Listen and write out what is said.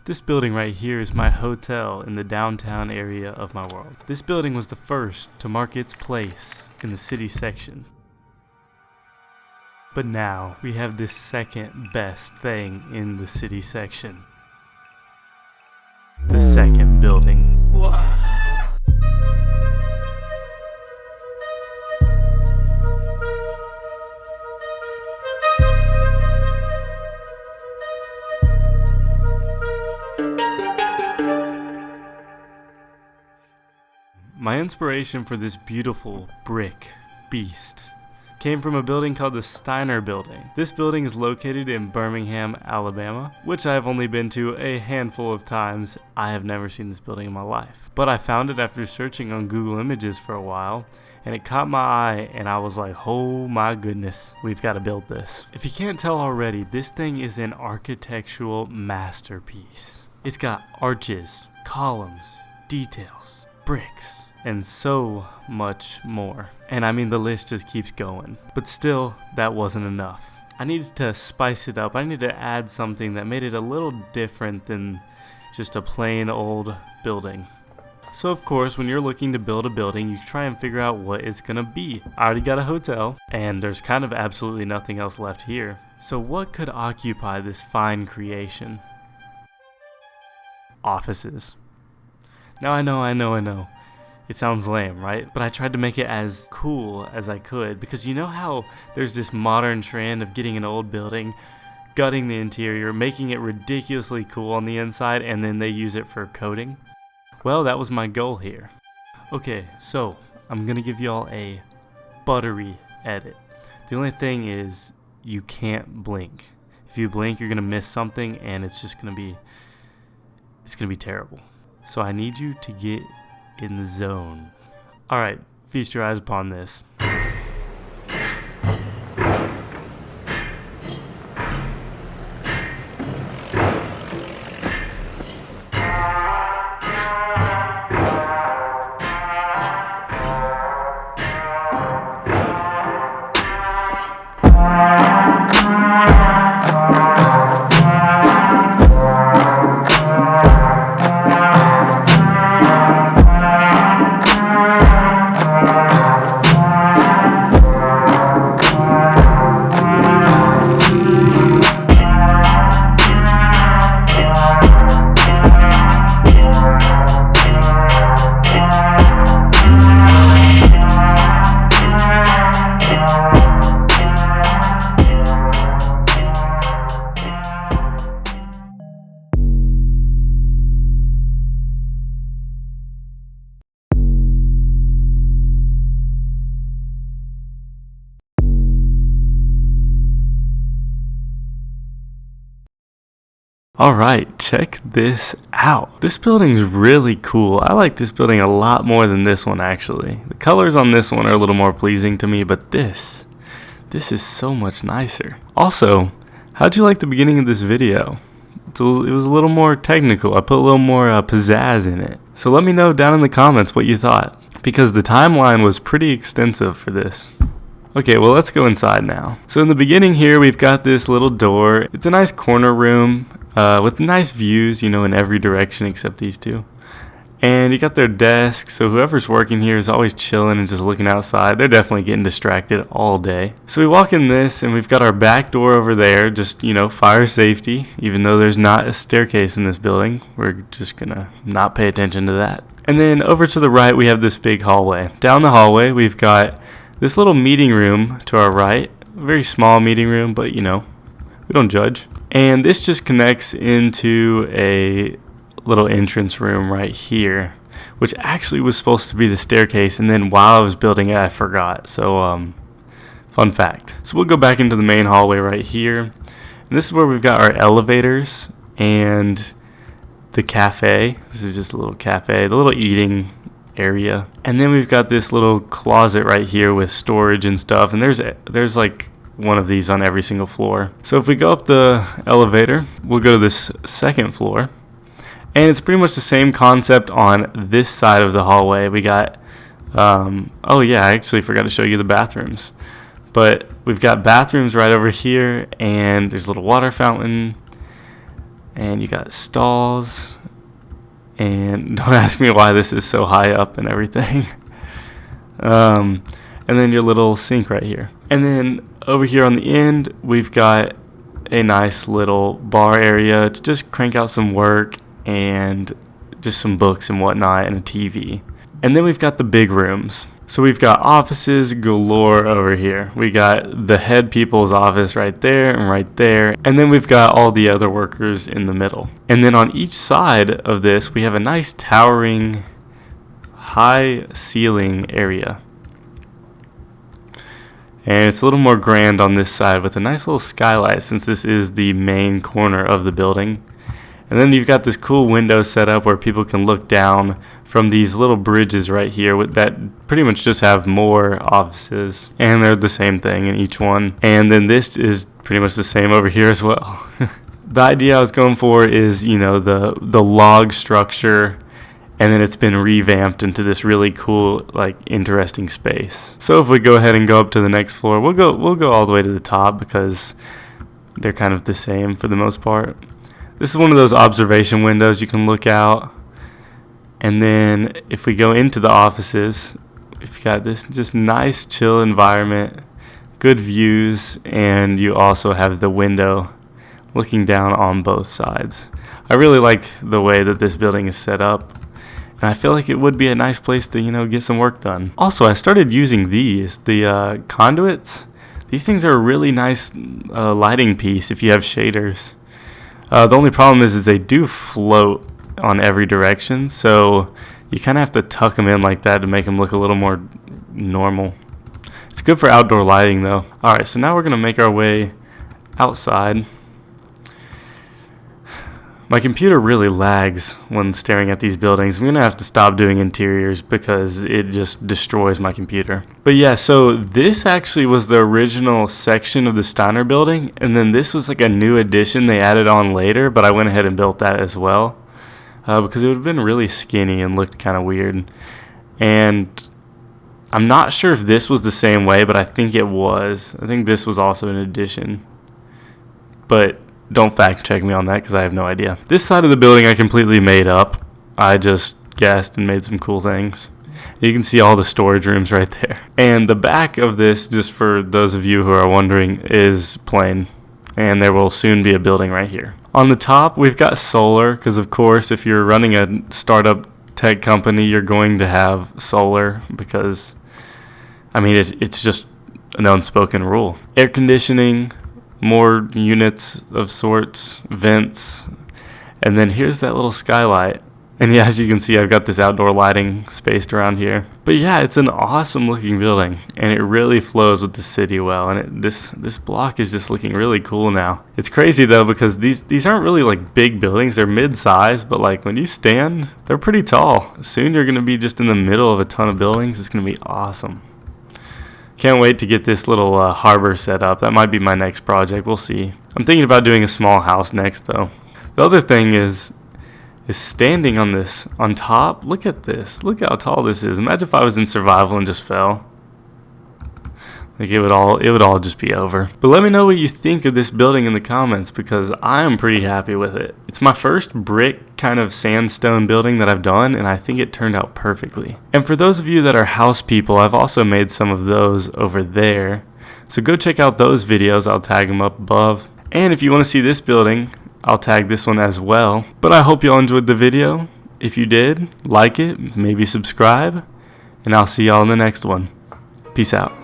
This building right here is my hotel in the downtown area of my world. This building was the first to mark its place in the city section. But now we have this second best thing in the city section. The second building. Wow. My inspiration for this beautiful brick beast came from a building called the Steiner Building. This building is located in Birmingham, Alabama, which I have only been to a handful of times. I have never seen this building in my life. But I found it after searching on Google Images for a while, and it caught my eye, and I was like, oh my goodness, we've got to build this. If you can't tell already, this thing is an architectural masterpiece. It's got arches, columns, details, bricks, and so much more. And I mean, the list just keeps going. But still, that wasn't enough. I needed to spice it up. I needed to add something that made it a little different than just a plain old building. So of course, when you're looking to build a building, you try and figure out what it's gonna be. I already got a hotel, and there's kind of absolutely nothing else left here. So what could occupy this fine creation? Offices. Now I know. It sounds lame, right? But I tried to make it as cool as I could, because you know how there's this modern trend of getting an old building, gutting the interior, making it ridiculously cool on the inside, and then they use it for coating? Well, that was my goal here. Okay, so I'm gonna give y'all a buttery edit. The only thing is, you can't blink. If you blink, you're gonna miss something, and it's gonna be terrible. So I need you to get in the zone. Alright, feast your eyes upon this. Alright, check this out. This building's really cool. I like this building a lot more than this one, actually. The colors on this one are a little more pleasing to me, but this is so much nicer. Also, how'd you like the beginning of this video? It was a little more technical. I put a little more pizzazz in it. So let me know down in the comments what you thought, because the timeline was pretty extensive for this. Okay, well, let's go inside now. So in the beginning here, we've got this little door. It's a nice corner room with nice views, you know, in every direction except these two. And you got their desk, so whoever's working here is always chilling and just looking outside. They're definitely getting distracted all day. So we walk in this, and we've got our back door over there, just, you know, fire safety. Even though there's not a staircase in this building, we're just gonna not pay attention to that. And then over to the right, we have this big hallway. Down the hallway, we've got this little meeting room to our right. A very small meeting room, but, you know, we don't judge. And this just connects into a little entrance room right here, which actually was supposed to be the staircase, and then while I was building it, I forgot. So, fun fact. So we'll go back into the main hallway right here. And this is where we've got our elevators and the cafe. This is just a little cafe, the little eating area. And then we've got this little closet right here with storage and stuff, and there's like one of these on every single floor. So if we go up the elevator, we'll go to this second floor, and it's pretty much the same concept on this side of the hallway. We got oh yeah, I actually forgot to show you the bathrooms, but we've got bathrooms right over here, and there's a little water fountain, And you got stalls. And don't ask me why this is so high up and everything. And then your little sink right here. And then over here on the end, we've got a nice little bar area to just crank out some work and just some books and whatnot and a TV. And then we've got the big rooms. So we've got offices galore over here. We got the head people's office right there and right there. And then we've got all the other workers in the middle. And then on each side of this, we have a nice towering high ceiling area. And it's a little more grand on this side with a nice little skylight since this is the main corner of the building. And then you've got this cool window set up where people can look down from these little bridges right here that pretty much just have more offices. And they're the same thing in each one. And then this is pretty much the same over here as well. The idea I was going for is, you know, the log structure, and then it's been revamped into this really cool, like, interesting space. So if we go ahead and go up to the next floor, we'll go all the way to the top because they're kind of the same for the most part. This is one of those observation windows you can look out. And then if we go into the offices, we've got this just nice chill environment, good views, and you also have the window looking down on both sides. I really like the way that this building is set up. And I feel like it would be a nice place to, you know, get some work done. Also, I started using the conduits. These things are a really nice lighting piece if you have shaders. The only problem is they do float on every direction, so you kind of have to tuck them in like that to make them look a little more normal. It's good for outdoor lighting, though. Alright, so now we're going to make our way outside. My computer really lags when staring at these buildings. I'm going to have to stop doing interiors because it just destroys my computer. But yeah, so this actually was the original section of the Steiner building, and then this was like a new addition they added on later, but I went ahead and built that as well because it would have been really skinny and looked kind of weird. And I'm not sure if this was the same way, but I think it was. I think this was also an addition. But don't fact check me on that because I have no idea. This side of the building I completely made up. I just guessed and made some cool things. You can see all the storage rooms right there. And the back of this, just for those of you who are wondering, is plain. And there will soon be a building right here. On the top, we've got solar because, of course, if you're running a startup tech company, you're going to have solar because, I mean, it's just an unspoken rule. Air conditioning, more units of sorts, vents, and then here's that little skylight. And yeah, as you can see, I've got this outdoor lighting spaced around here. But yeah, it's an awesome looking building, and it really flows with the city well. And this block is just looking really cool now. It's crazy though because these aren't really like big buildings; they're mid-size, but like when you stand, they're pretty tall. Soon you're gonna be just in the middle of a ton of buildings. It's gonna be awesome. Can't wait to get this little harbor set up. That might be my next project. We'll see. I'm thinking about doing a small house next, though. The other thing is standing on this, on top. Look at this. Look how tall this is. Imagine if I was in survival and just fell. Like it would all just be over. But let me know what you think of this building in the comments because I am pretty happy with it. It's my first brick kind of sandstone building that I've done, and I think it turned out perfectly. And for those of you that are house people, I've also made some of those over there. So go check out those videos. I'll tag them up above. And if you want to see this building, I'll tag this one as well. But I hope you all enjoyed the video. If you did, like it, maybe subscribe, and I'll see y'all in the next one. Peace out.